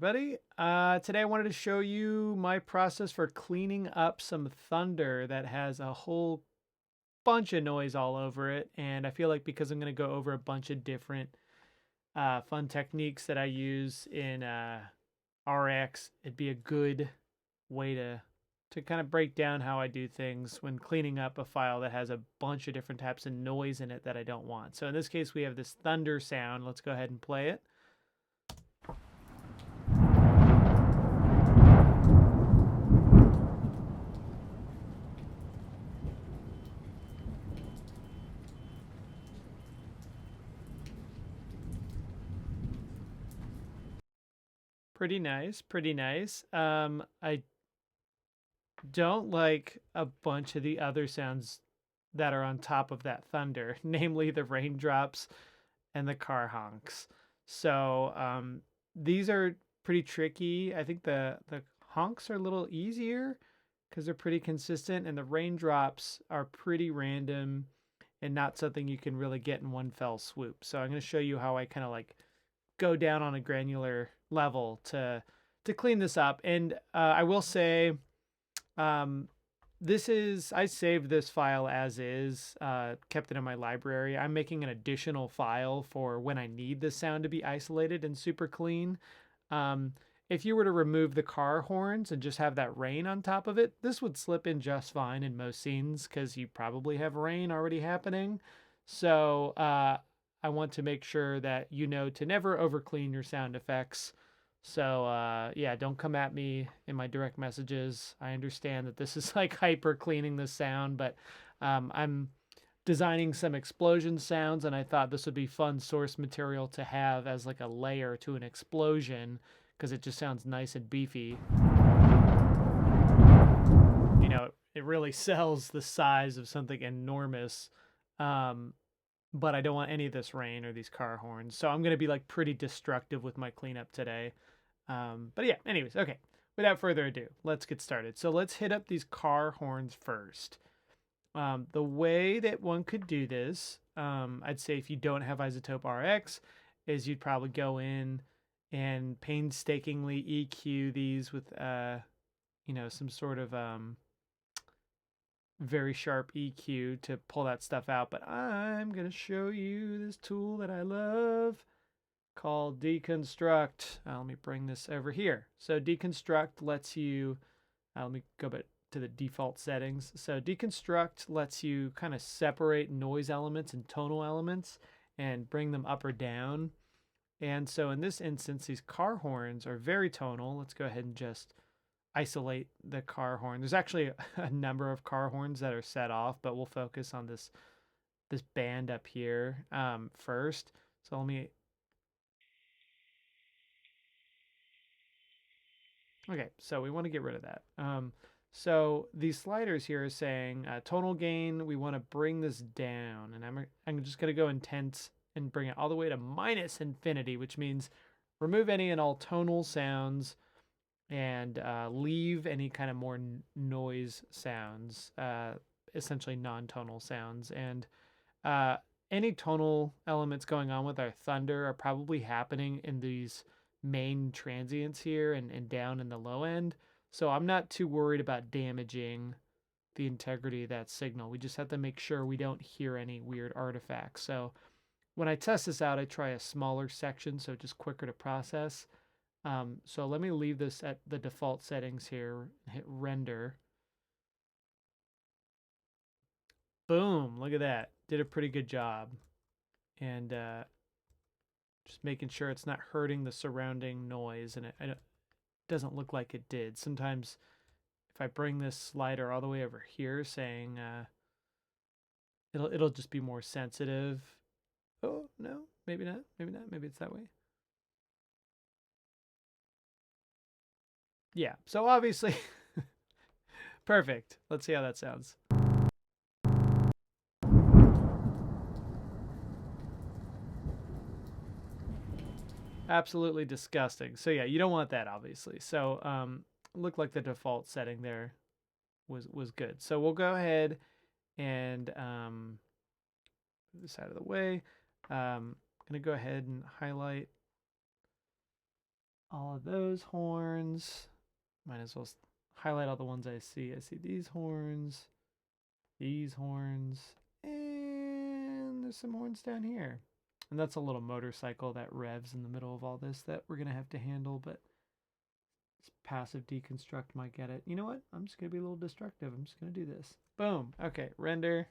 everybody. Today I wanted to show you my process for cleaning up some thunder that has a whole bunch of noise all over it. And I feel like because I'm going to go over a bunch of different fun techniques that I use in RX, it'd be a good way to kind of break down how I do things when cleaning up a file that has a bunch of different types of noise in it that I don't want. So in this case, we have this thunder sound. Let's go ahead and play it. Pretty nice, pretty nice. I don't like a bunch of the other sounds that are on top of that thunder, namely the raindrops and the car honks. So these are pretty tricky. I think the honks are a little easier because they're pretty consistent, and the raindrops are pretty random and not something you can really get in one fell swoop. So I'm going to show you how I kind of like go down on a granular level to clean this up. And I will say, I saved this file as is, kept it in my library. I'm making an additional file for when I need the sound to be isolated and super clean. If you were to remove the car horns and just have that rain on top of it, this would slip in just fine in most scenes because you probably have rain already happening. So I want to make sure that you know to never overclean your sound effects. So yeah, don't come at me in my direct messages. I understand that this is like hyper cleaning the sound, but I'm designing some explosion sounds, and I thought this would be fun source material to have as like a layer to an explosion because it just sounds nice and beefy. You know, it really sells the size of something enormous. But I don't want any of this rain or these car horns. So I'm going to be like pretty destructive with my cleanup today. But yeah, anyways, okay. Without further ado, let's get started. So let's hit up these car horns first. The way that one could do this, I'd say if you don't have iZotope RX, is you'd probably go in and painstakingly EQ these with, some sort of very sharp EQ to pull that stuff out. But I'm going to show you this tool that I love called Deconstruct. Let me bring this over here. So Deconstruct lets you, let me go back to the default settings. So Deconstruct lets you kind of separate noise elements and tonal elements and bring them up or down. And so in this instance, these car horns are very tonal. Let's go ahead and just isolate the car horn. There's actually a number of car horns that are set off, but we'll focus on this band up here first. So let me. Okay, so we want to get rid of that. So these sliders here are saying tonal gain. We want to bring this down, and I'm just gonna go intense and bring it all the way to minus infinity, which means remove any and all tonal sounds and leave any kind of more noise sounds, essentially non-tonal sounds. And any tonal elements going on with our thunder are probably happening in these main transients here and down in the low end. So I'm not too worried about damaging the integrity of that signal. We just have to make sure we don't hear any weird artifacts. So when I test this out, I try a smaller section so it's just quicker to process. So let me leave this at the default settings here, hit render. Boom, look at that. Did a pretty good job. And just making sure it's not hurting the surrounding noise, and it doesn't look like it did. Sometimes if I bring this slider all the way over here saying it'll just be more sensitive. Oh, no, maybe not, maybe not, maybe it's that way. Yeah, so obviously, perfect. Let's see how that sounds. Absolutely disgusting. So yeah, you don't want that, obviously. So looked like the default setting there was good. So we'll go ahead and move this out of the way. I'm gonna go ahead and highlight all of those horns. Might as well highlight all the ones I see. I see these horns, and there's some horns down here. And that's a little motorcycle that revs in the middle of all this that we're going to have to handle, but this passive deconstruct might get it. You know what? I'm just going to be a little destructive. I'm just going to do this. Boom. Okay, render.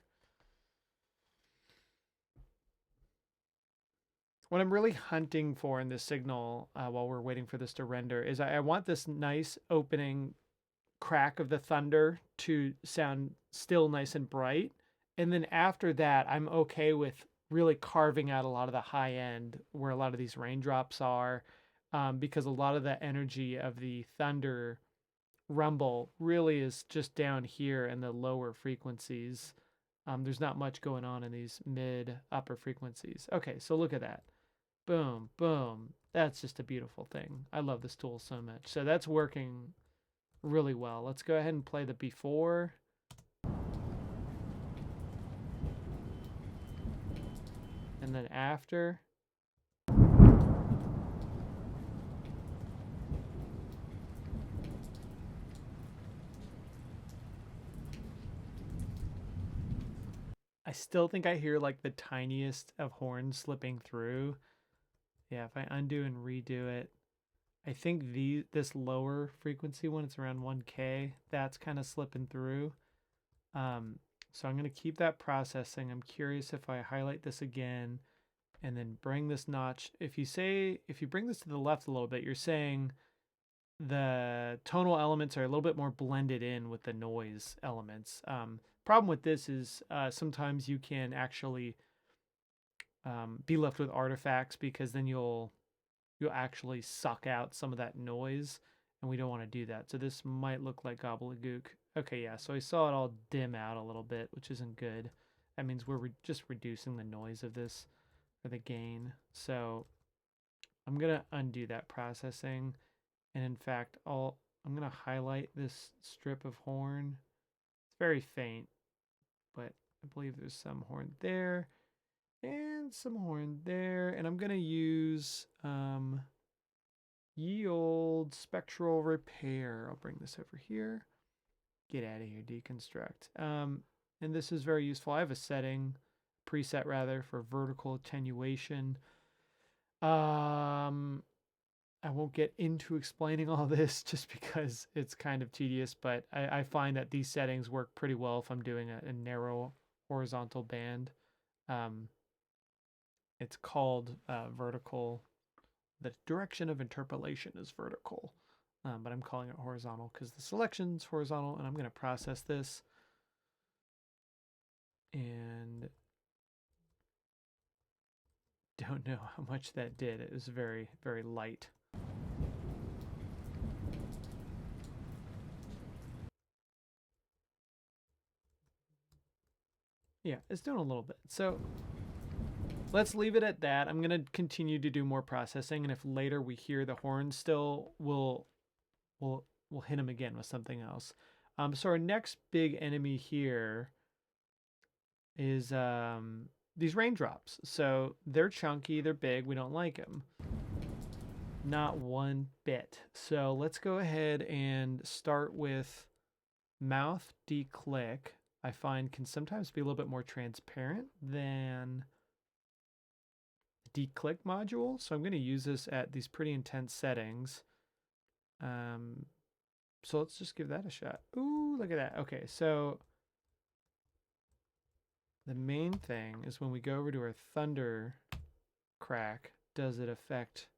What I'm really hunting for in this signal while we're waiting for this to render is I want this nice opening crack of the thunder to sound still nice and bright. And then after that, I'm okay with really carving out a lot of the high end where a lot of these raindrops are, because a lot of the energy of the thunder rumble really is just down here in the lower frequencies. There's not much going on in these mid upper frequencies. Okay, so look at that. Boom, boom. That's just a beautiful thing. I love this tool so much. So that's working really well. Let's go ahead and play the before. And then after. I still think I hear like the tiniest of horns slipping through. Yeah, if I undo and redo it, I think this lower frequency one, it's around 1K, that's kind of slipping through. So I'm going to keep that processing. I'm curious if I highlight this again and then bring this notch. If you bring this to the left a little bit, you're saying the tonal elements are a little bit more blended in with the noise elements. Problem with this is sometimes you can actually be left with artifacts, because then you'll actually suck out some of that noise, and we don't want to do that. So this might look like gobbledygook. Okay, yeah, so I saw it all dim out a little bit, which isn't good. That means we're just reducing the noise of this, or the gain. So I'm gonna undo that processing, and in fact I'm gonna highlight this strip of horn. It's very faint, but I believe there's some horn there and some horn there, and I'm gonna use ye old spectral repair. I'll bring this over here. Get out of here, deconstruct. And this is very useful. I have a preset rather, for vertical attenuation. I won't get into explaining all this just because it's kind of tedious, but I find that these settings work pretty well if I'm doing a narrow horizontal band. It's called vertical. The direction of interpolation is vertical, but I'm calling it horizontal because the selection's horizontal, and I'm going to process this. And don't know how much that did. It was very, very light. Yeah, it's doing a little bit. So let's leave it at that. I'm going to continue to do more processing, and if later we hear the horn still, we'll hit them again with something else. So our next big enemy here is these raindrops. So they're chunky, they're big, we don't like them. Not one bit. So let's go ahead and start with mouth declick. I find can sometimes be a little bit more transparent than the declick module. So I'm going to use this at these pretty intense settings. So let's just give that a shot. Ooh, look at that. Okay, so the main thing is when we go over to our thunder crack, does it affect?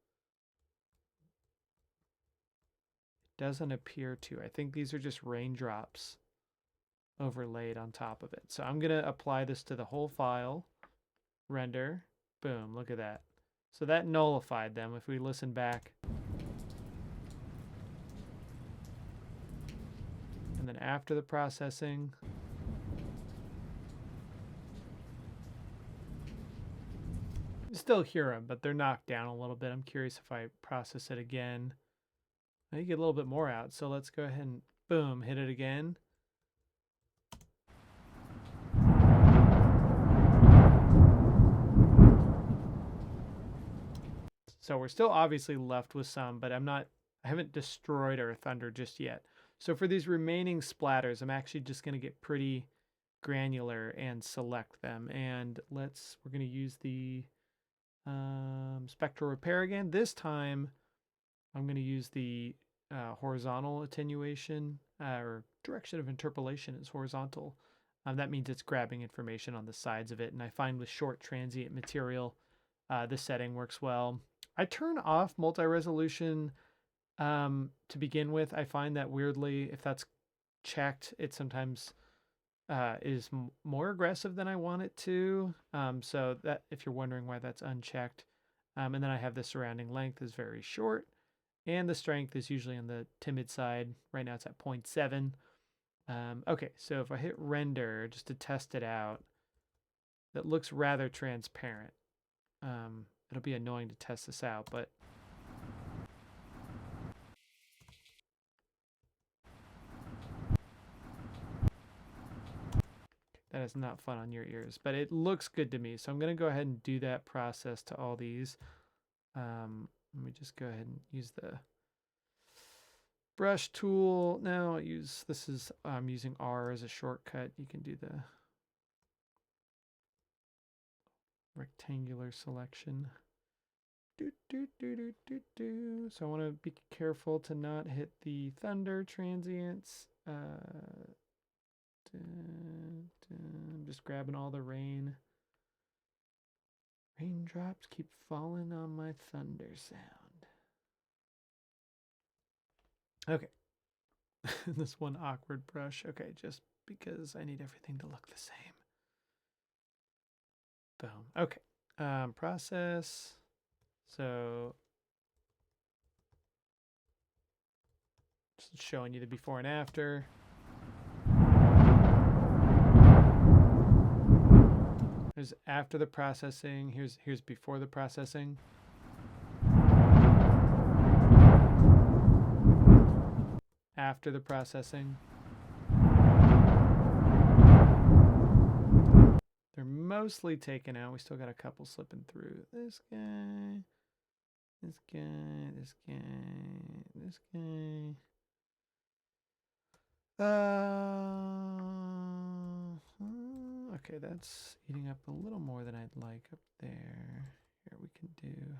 It doesn't appear to. I think these are just raindrops overlaid on top of it. So I'm going to apply this to the whole file. Render. Boom, look at that. So that nullified them. If we listen back. And then after the processing, you still hear them, but they're knocked down a little bit. I'm curious if I process it again. Now you get a little bit more out. So let's go ahead and boom, hit it again. So we're still obviously left with some, but I haven't destroyed our thunder just yet. So for these remaining splatters, I'm actually just going to get pretty granular and select them. And we're going to use the spectral repair again. This time I'm going to use the horizontal attenuation, or direction of interpolation is horizontal. That means it's grabbing information on the sides of it. And I find with short transient material, this setting works well. I turn off multi-resolution to begin with. I find that weirdly, if that's checked, it sometimes is more aggressive than I want it to. So that, if you're wondering why that's unchecked. And then I have the surrounding length is very short, and the strength is usually on the timid side. Right now it's at 0.7. Okay, so if I hit render just to test it out, that looks rather transparent. It'll be annoying to test this out, but that is not fun on your ears, but it looks good to me. So I'm going to go ahead and do that process to all these. Let me just go ahead and use the brush tool. Now I'm using R as a shortcut. You can do the rectangular selection. So I want to be careful to not hit the thunder transients. I'm just grabbing all the rain. Raindrops keep falling on my thunder sound. Okay. This one awkward brush. Okay, just because I need everything to look the same. Boom. Okay. Process. So just showing you the before and after. Here's after the processing. Here's before the processing. After the processing. They're mostly taken out. We still got a couple slipping through. This guy, this guy, this guy, this guy. Okay, that's eating up a little more than I'd like up there. Here we can do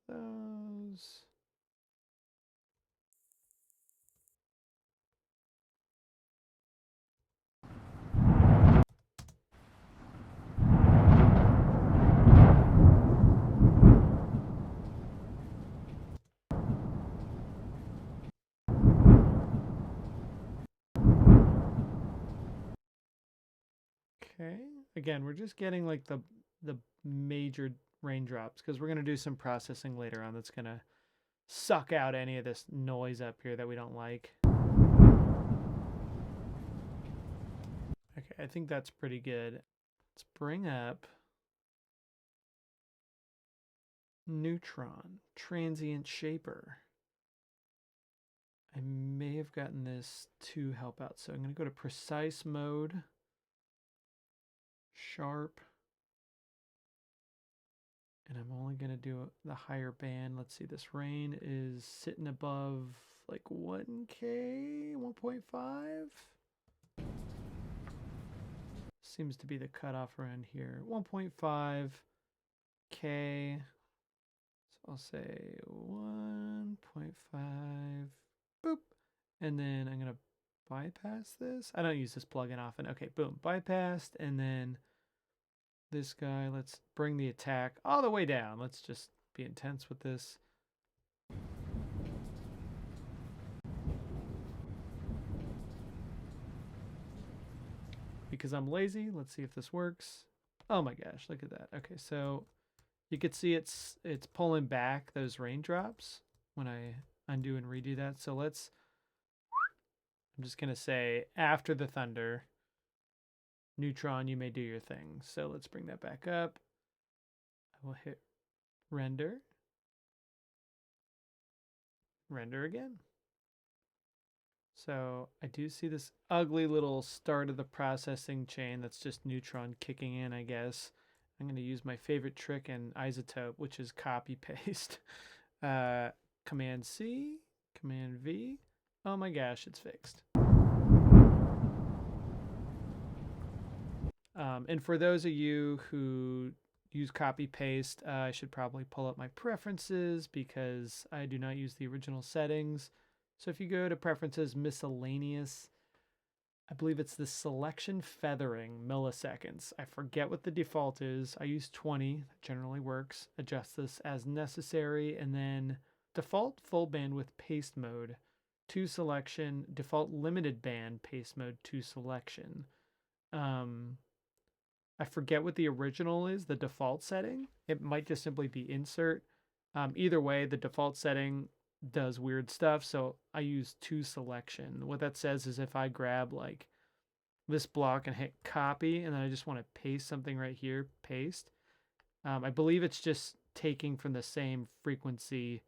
those. Okay. Again, we're just getting like the major raindrops because we're going to do some processing later on that's going to suck out any of this noise up here that we don't like. Okay, I think that's pretty good. Let's bring up Neutron, Transient Shaper. I may have gotten this to help out. So I'm going to go to Precise Mode, Sharp, and I'm only going to do the higher band. Let's see, this rain is sitting above like 1K, 1.5. Seems to be the cutoff around here. 1.5K. So I'll say 1.5. Boop. And then I'm going to bypass this. I don't use this plugin often. Okay, boom. Bypassed. And then this guy, let's bring the attack all the way down. Let's just be intense with this. Because I'm lazy, let's see if this works. Oh my gosh, look at that. Okay, so you could see it's pulling back those raindrops when I undo and redo that. So I'm just going to say after the thunder, Neutron, you may do your thing. So let's bring that back up. I will hit render. Render again. So I do see this ugly little start of the processing chain. That's just Neutron kicking in, I guess. I'm going to use my favorite trick in iZotope, which is copy paste. Command C, Command V. Oh my gosh, it's fixed. And for those of you who use copy paste, I should probably pull up my preferences because I do not use the original settings. So if you go to preferences, miscellaneous, I believe it's the selection feathering milliseconds. I forget what the default is. I use 20, that generally works. Adjust this as necessary, and then default full bandwidth paste mode to selection, default limited band paste mode to selection. I forget what the original is, the default setting. It might just simply be insert. Either way, the default setting does weird stuff, so I use to selection. What that says is if I grab like this block and hit copy, and then I just want to paste something right here, paste. I believe it's just taking from the same frequency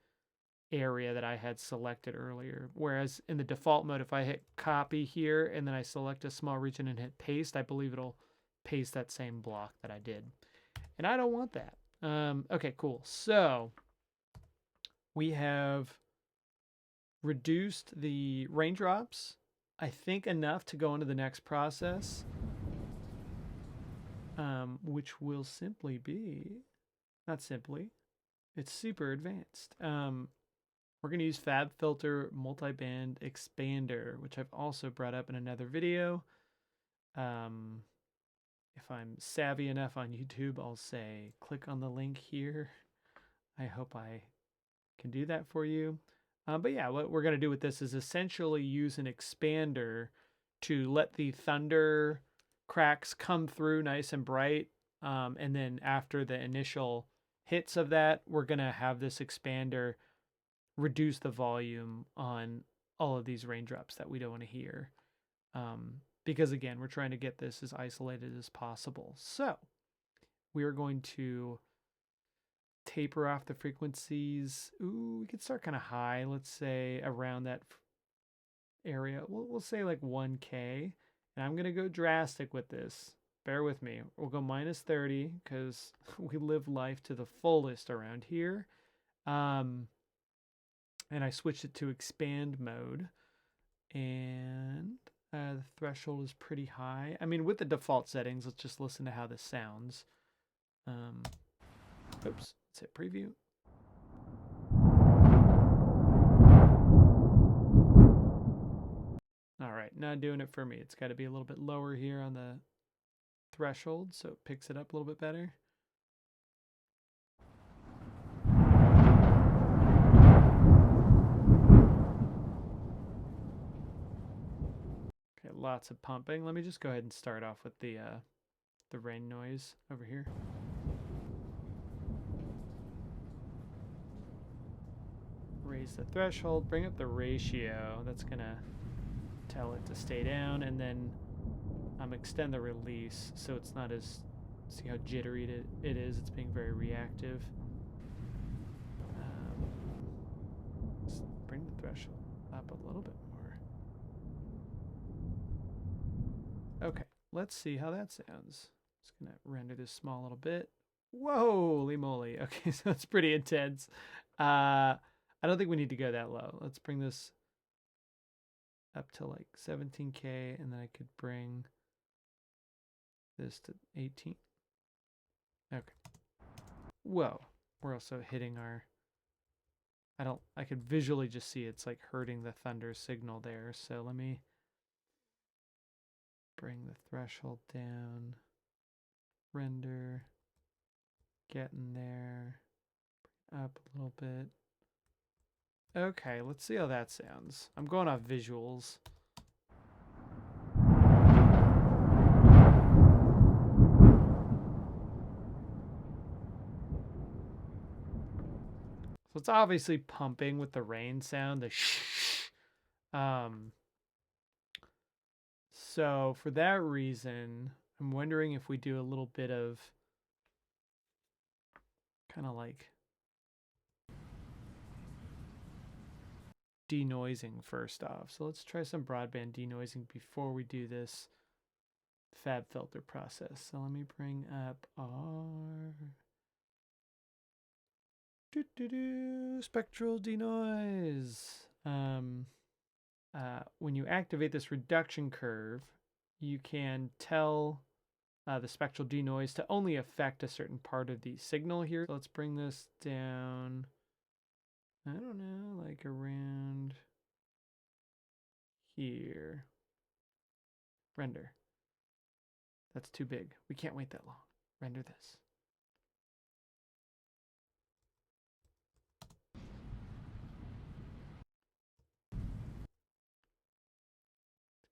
area that I had selected earlier. Whereas in the default mode, if I hit copy here and then I select a small region and hit paste, I believe it'll paste that same block that I did. And I don't want that. Okay, cool. So we have reduced the raindrops, I think enough to go into the next process, which will simply be, not simply, it's super advanced. We're going to use Fabfilter multiband expander, which I've also brought up in another video. If I'm savvy enough on YouTube, I'll say, click on the link here. I hope I can do that for you. But yeah, what we're going to do with this is essentially use an expander to let the thunder cracks come through nice and bright. And then after the initial hits of that, we're going to have this expander reduce the volume on all of these raindrops that we don't want to hear. Because again, we're trying to get this as isolated as possible. So we are going to taper off the frequencies. Ooh, we could start kind of high. Let's say around that area. We'll say like 1K. And I'm going to go drastic with this. Bear with me. We'll go minus 30 because we live life to the fullest around here. And I switched it to expand mode. And the threshold is pretty high. I mean, with the default settings, let's just listen to how this sounds. Oops, let's hit preview. All right, not doing it for me. It's got to be a little bit lower here on the threshold so it picks it up a little bit better. Lots of pumping. Let me just go ahead and start off with the rain noise over here. Raise the threshold, bring up the ratio. That's gonna tell it to stay down, and then extend the release so it's not as, see how jittery it is. It's being very reactive. Let's bring the threshold up a little bit more. Okay, let's see how that sounds. Just gonna render this small a little bit. Whoa, holy moly. Okay, so it's pretty intense. I don't think we need to go that low. Let's bring this up to like 17K, and then I could bring this to 18. Okay. Whoa, we're also hitting our, I could visually just see it's like hurting the thunder signal there. So let me bring the threshold down, render, get in there, bring up a little bit. Okay, let's see how that sounds. I'm going off visuals. So it's obviously pumping with the rain sound, the shh. So for that reason, I'm wondering if we do a little bit of kind of like denoising first off. So let's try some broadband denoising before we do this fab filter process. So let me bring up our spectral denoise. When you activate this reduction curve, you can tell the spectral denoise to only affect a certain part of the signal here. So let's bring this down, I don't know, like around here. Render. That's too big. We can't wait that long. Render this.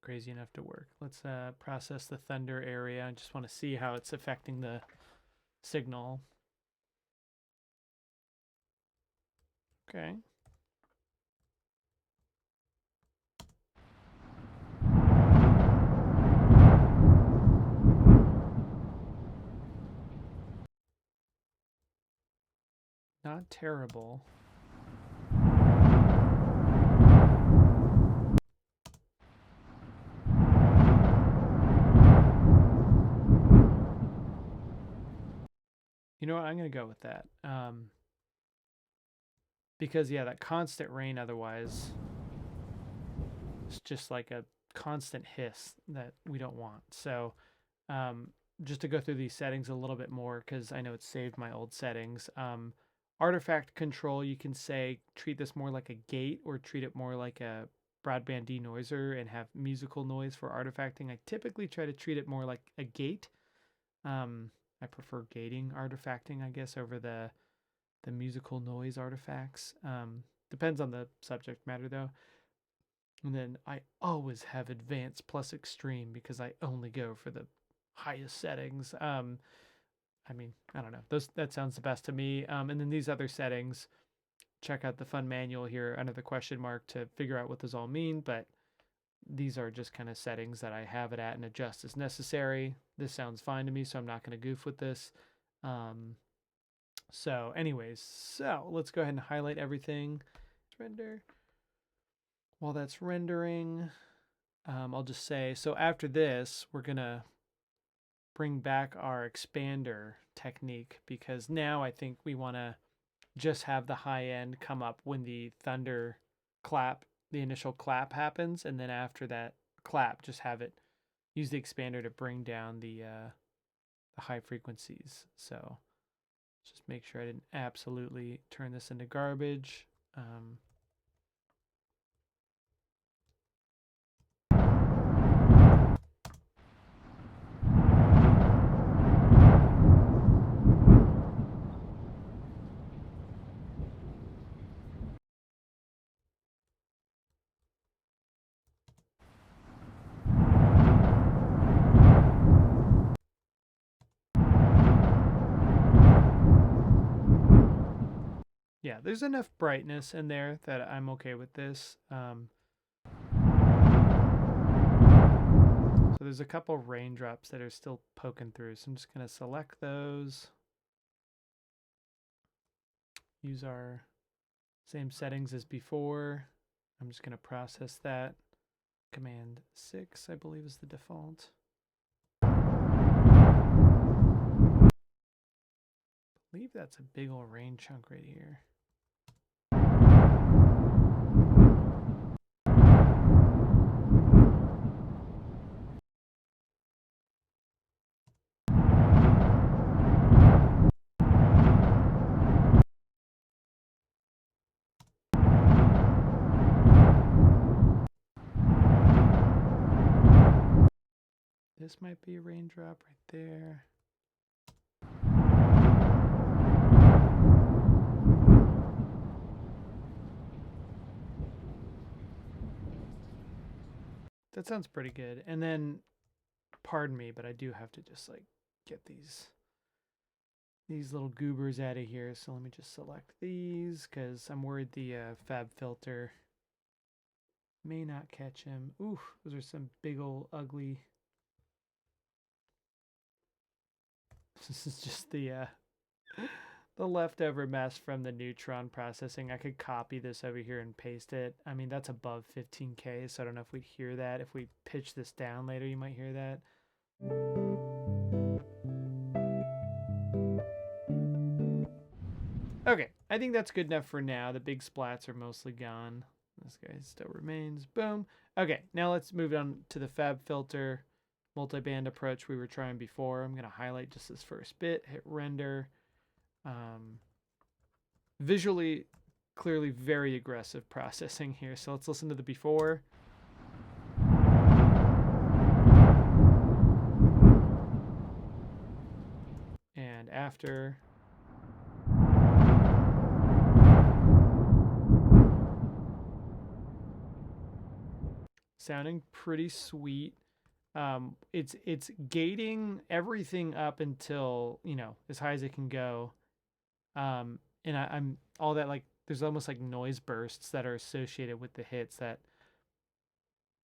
Crazy enough to work. Let's process the thunder area. I just want to see how it's affecting the signal. Okay. Not terrible. You know what? I'm going to go with that. Because, yeah, that constant rain otherwise is just like a constant hiss that we don't want. So just to go through these settings a little bit more, because I know it's saved my old settings. Artifact control, you can say treat this more like a gate or treat it more like a broadband denoiser and have musical noise for artifacting. I typically try to treat it more like a gate. I prefer gating artifacting, I guess, over the musical noise artifacts. Depends on the subject matter, though. And then I always have advanced plus extreme because I only go for the highest settings. I mean, I don't know. That sounds the best to me. And then these other settings, check out the fun manual here under the question mark to figure out what those all mean. But these are just kind of settings that I have it at and adjust as necessary. This sounds fine to me, so I'm not going to goof with this. So anyways, so let's go ahead and highlight everything. Render. While that's rendering, I'll just say, so after this, we're going to bring back our expander technique because now I think we want to just have the high end come up when the thunder clap, the initial clap happens, and then after that clap, just have it use the expander to bring down the high frequencies. So just make sure I didn't absolutely turn this into garbage. Yeah, there's enough brightness in there that I'm okay with this. So there's a couple raindrops that are still poking through. So I'm just going to select those. Use our same settings as before. I'm just going to process that. Command 6, I believe, is the default. I believe that's a big old rain chunk right here. This might be a raindrop right there. That sounds pretty good. And then, pardon me, but I do have to just like get these little goobers out of here. So let me just select these because I'm worried the fab filter may not catch him. Ooh, those are some big old ugly. This is just the the leftover mess from the Neutron processing. I could copy this over here and paste it. I mean, that's above 15K, so I don't know if we'd hear that. If we pitch this down later, you might hear that. Okay, I think that's good enough for now. The big splats are mostly gone. This guy still remains. Boom. Okay, now let's move on to the Fabfilter multiband approach we were trying before. I'm going to highlight just this first bit, hit render. Visually, clearly very aggressive processing here. So let's listen to the before. And after. Sounding pretty sweet. It's gating everything up until, you know, as high as it can go. And I'm all that, like, there's almost like noise bursts that are associated with the hits that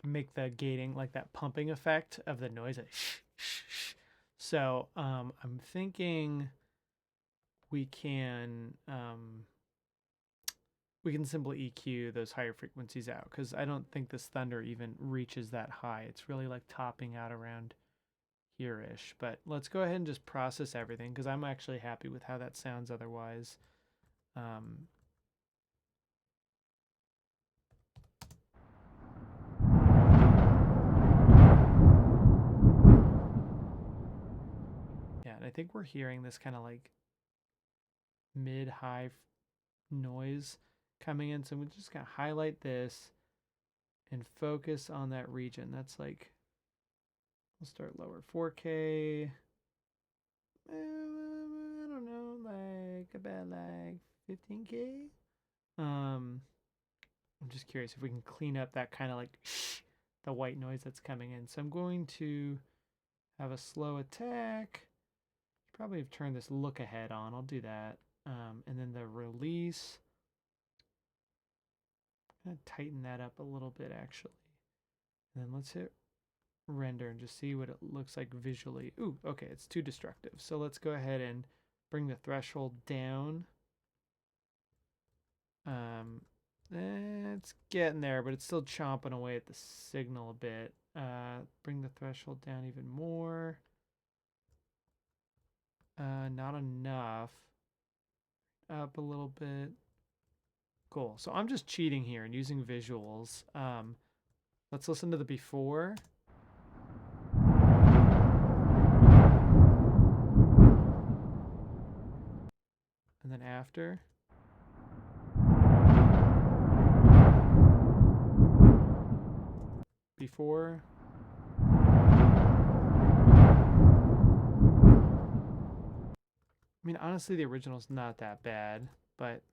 make the gating, like that pumping effect of the noise. Like, so I'm thinking we can simply EQ those higher frequencies out, because I don't think this thunder even reaches that high. It's really like topping out around here-ish. But let's go ahead and just process everything, because I'm actually happy with how that sounds otherwise. Yeah, and I think we're hearing this kind of like mid-high noise coming in. So we're just going to highlight this and focus on that region. That's like, we'll start lower, 4K. I don't know, like about like 15K. I'm just curious if we can clean up that kind of like the white noise that's coming in. So I'm going to have a slow attack. Probably have turned this look ahead on. I'll do that. And then the release. I'm gonna tighten that up a little bit actually. And then let's hit render and just see what it looks like visually. Ooh, okay, it's too destructive. So let's go ahead and bring the threshold down. It's getting there, but it's still chomping away at the signal a bit. Bring the threshold down even more. Not enough. Up a little bit. Cool. So I'm just cheating here and using visuals. Let's listen to the before. And then after. Before. I mean, honestly, the original's not that bad, but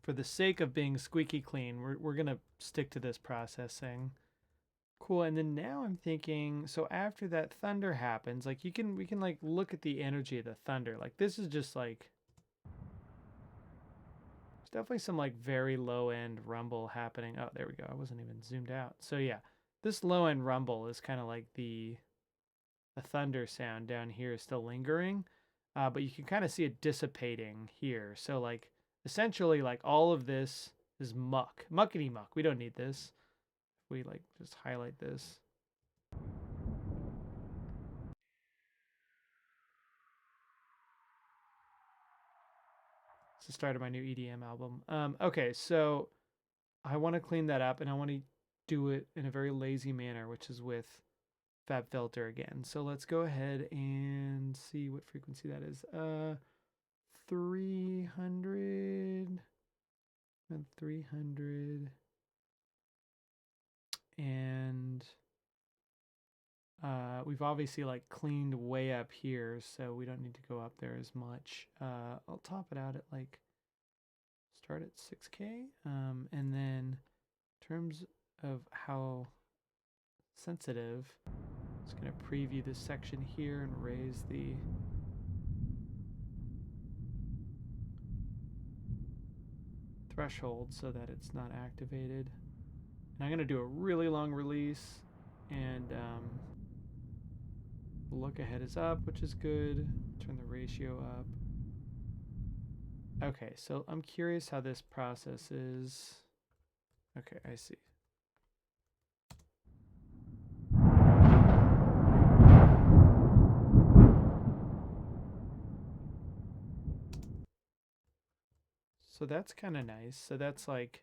for the sake of being squeaky clean, we're gonna stick to this processing. Cool. And then now I'm thinking, so after that thunder happens, like we can like look at the energy of the thunder. Like this is just like, there's definitely some like very low end rumble happening. Oh, there we go. I wasn't even zoomed out. So yeah, this low end rumble is kind of like the thunder sound down here is still lingering. But you can kind of see it dissipating here. So like essentially like all of this is muckety muck. We don't need this. We like just highlight this. It's the start of my new EDM album. Okay, so I want to clean that up and I want to do it in a very lazy manner, which is with Fabfilter again. So let's go ahead and see what frequency that is. 300 and 300 and we've obviously like cleaned way up here, so we don't need to go up there as much. I'll top it out at like start at 6K, and then in terms of how sensitive, I'm just gonna preview this section here and raise the threshold so that it's not activated. And I'm going to do a really long release, and look ahead is up, which is good. Turn the ratio up. Okay, so I'm curious how this process is. Okay, I see. So that's kind of nice. So that's like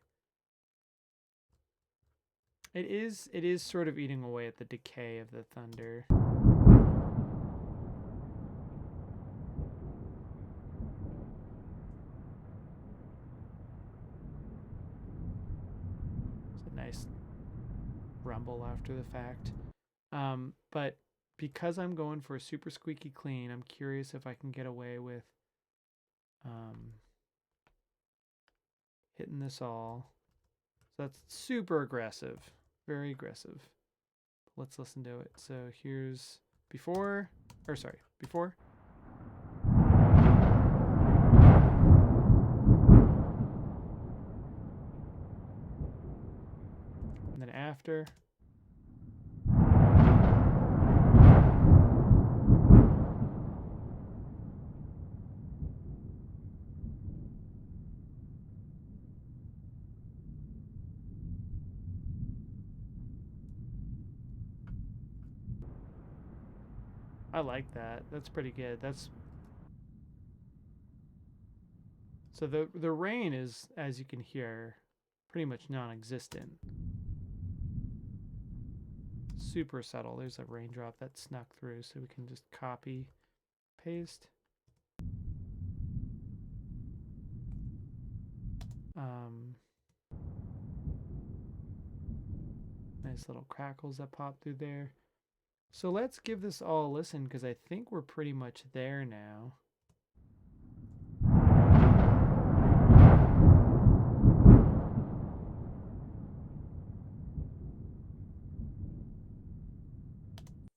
it is sort of eating away at the decay of the thunder. It's a nice rumble after the fact. But because I'm going for a super squeaky clean, I'm curious if I can get away with hitting this all. So that's super aggressive, very aggressive. Let's listen to it. So here's before, or sorry, before. And then after. I like that. That's pretty good. That's so the rain is, as you can hear, pretty much non-existent. Super subtle. There's a raindrop that snuck through, so we can just copy, paste. Nice little crackles that pop through there. So let's give this all a listen because I think we're pretty much there now.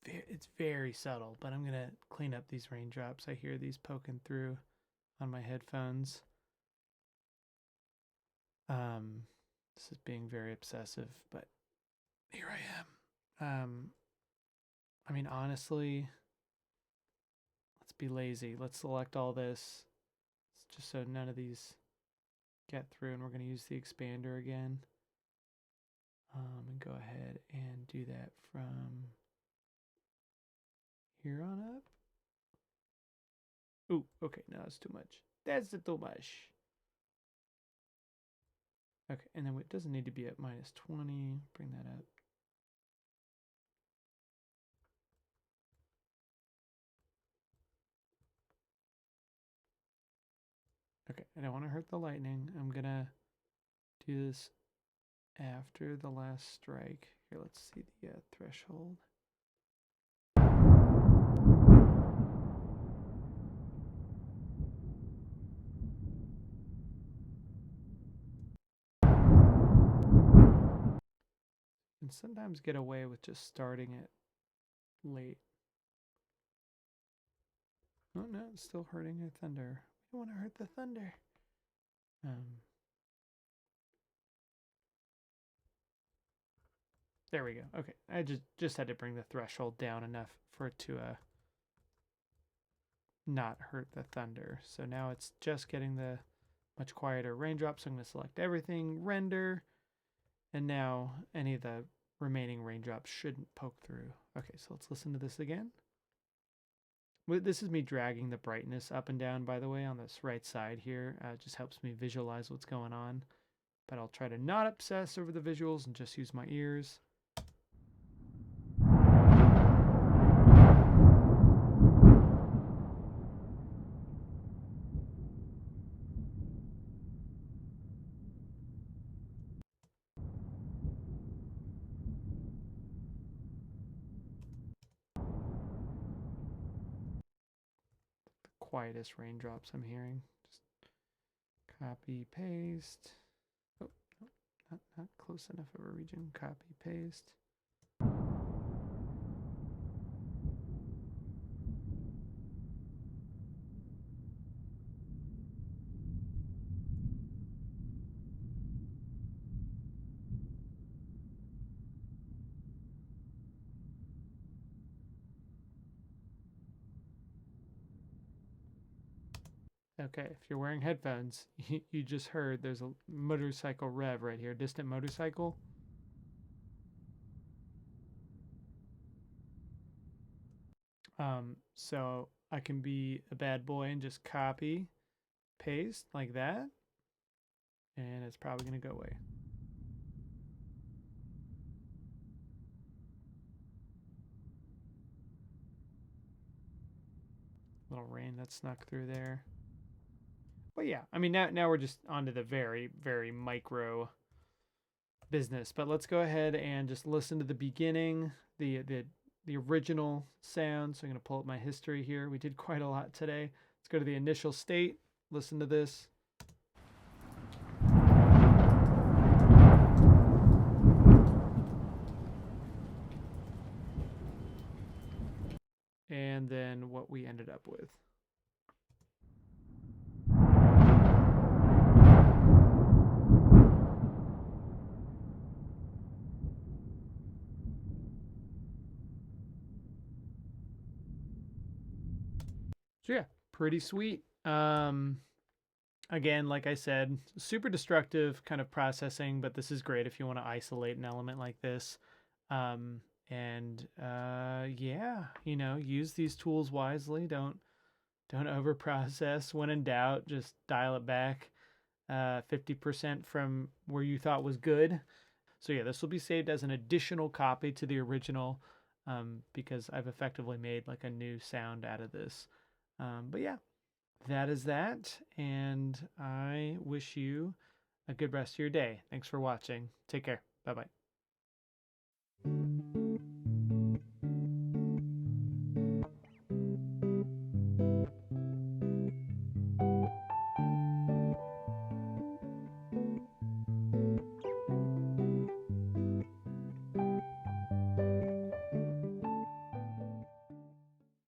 It's very subtle, but I'm going to clean up these raindrops. I hear these poking through on my headphones. This is being very obsessive, but here I am. I mean, honestly, let's be lazy. Let's select all this just so none of these get through, and we're going to use the expander again. And go ahead and do that from here on up. Ooh, okay, no, that's too much. That's too much. Okay, and then it doesn't need to be at -20. Bring that up. Okay, I don't want to hurt the lightning. I'm gonna do this after the last strike. Here, let's see the threshold. And sometimes get away with just starting it late. Oh no, it's still hurting the thunder. We don't want to hurt the thunder. There we go. Okay, I just had to bring the threshold down enough for it to not hurt the thunder. So now it's just getting the much quieter raindrops. So I'm going to select everything, render, and now any of the remaining raindrops shouldn't poke through. Okay, so let's listen to this again. This is me dragging the brightness up and down, by the way, on this right side here. It just helps me visualize what's going on. But I'll try to not obsess over the visuals and just use my ears. Quietest raindrops I'm hearing. Just copy, paste. Oh, no, not close enough of a region. Copy, paste. Okay, if you're wearing headphones, you just heard there's a motorcycle rev right here, distant motorcycle. So I can be a bad boy and just copy, paste like that, and it's probably gonna go away. Little rain that snuck through there. But yeah, I mean now we're just onto the very micro business. But let's go ahead and just listen to the beginning, the original sound. So I'm gonna pull up my history here. We did quite a lot today. Let's go to the initial state. Listen to this. And then what we ended up with. So yeah, pretty sweet. Again, like I said, super destructive kind of processing, but this is great if you want to isolate an element like this. Yeah, use these tools wisely. Don't over process. When in doubt, just dial it back 50% from where you thought was good. So yeah, this will be saved as an additional copy to the original because I've effectively made like a new sound out of this. But yeah, that is that. And I wish you a good rest of your day. Thanks for watching. Take care. Bye-bye.